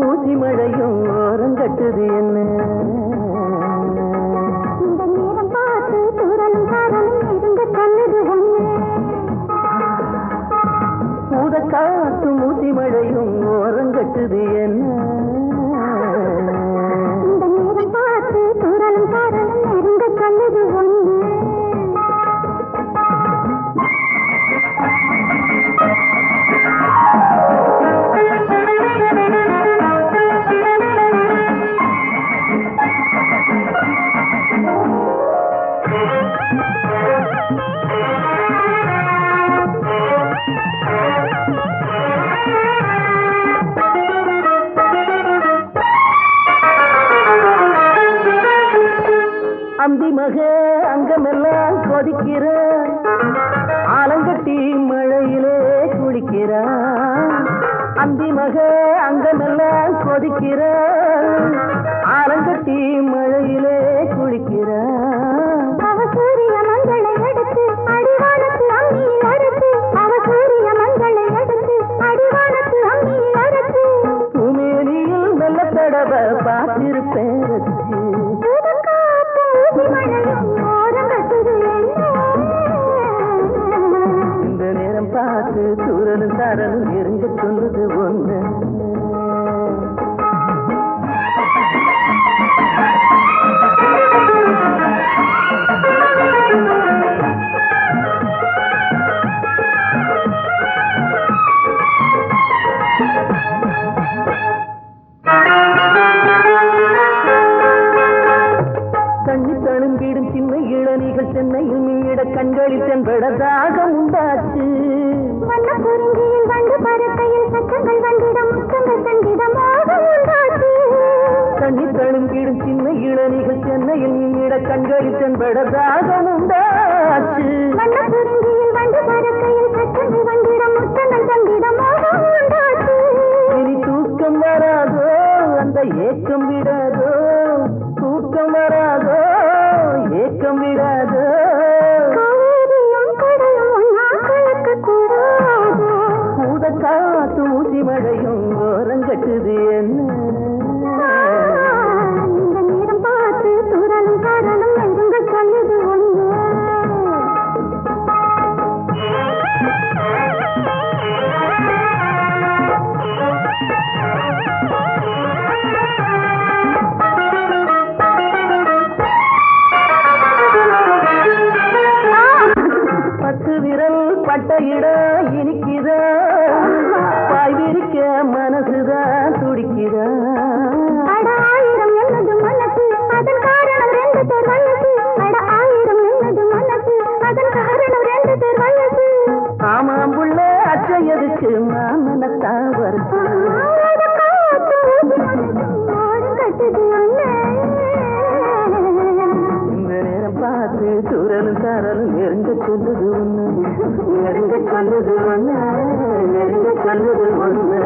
ஊசி மழையும் ஓரங்கட்டுது என்ன இந்த நேரம் பார்த்து தூரலும் காரலும் இருங்க சொன்னது ஒண்ணு ஊதக்காத்தும் ஊசி மழையும் ஓரங்கட்டுது என்ன இந்த நேரம் பார்த்து தூரலும் காரலும் இருங்க சொன்னது ஒண்ணு அந்தி மக அங்கமெல்லாம் கொதிக்கிற ஆலங்கட்டி மழையிலே குளிக்கிற அந்தி மக அங்கமெல்லாம் கொதிக்கிற ஆலங்கட்டி மழையிலே குளிக்கிற அவ சூரிய மங்களை எடுத்து அடிவானத்து அம்மியில் அரைத்து அவ சூரிய மங்களை எடுத்து அடிவானத்து அம்மியில் அரைத்து பூமேனியில் நல்ல தடவை பார்த்திருப்பேன் ரசிச்சு இந்த நேரம் பார்த்து தூரலும் சாரலும் இறங்க சொல்லுது ஒண்ணு தண்ணி தழும்பிடும் சின்ன இளநிகள் சென்னையில் மீட கண்களில் சென்றதாக உண்டாச்சு வண்ண குறிஞ்சியில் வந்து பறக்கையில் சட்டங்கள் வந்திடம் முத்தங்கள் தந்திடமாக உண்டாச்சு தண்ணி தழும்பிடும் சின்ன இளநிகள் சென்னையில் மீட கண்களில் சென்றதாக உண்டாச்சு வண்ண குறிஞ்சியில் வந்து பறக்கையில் சட்டங்கள் வந்திடம் முத்தங்கள் தந்திடமாக உண்டாச்சு இனி தூக்கம் வராதோ அந்த ஏக்கம் விடாதோ தூக்கம் வராதோ ஏக்கம் விடாதோ காவேரியும் கடலும் ஒன்னா கலக்கக்கூடாது ஊதக்காத்து ஊசி மழையும் ஓரங்கட்டுது என்ன இந்த நேரம் பார்த்து தூரலும் காரலும் எங்க சொல்லுது ஒண்ணு பத்து விரல் பட்ட இடம் இனிக்குத பாய் விரிக்க மனசுதான் துடிக்குத அட ஆயிரம் என்னது மனசு அதன் காரணம் ரெண்டு பேர் வயசு அட ஆயிரம் என்னது மனசு அதன் காரணம் ரெண்டு பேர் வயசு ஆமாம் புள்ள அச்சை எதுக்கு மாமனத்தான் வருது இந்த நேரம் பார்த்து தூரலும் சாரலும் நெருங்க சொல்லுது ஒண்ணு நெருங்க சொல்லுது ஒண்ணு நெருங்க சொல்லுது ஒண்ணு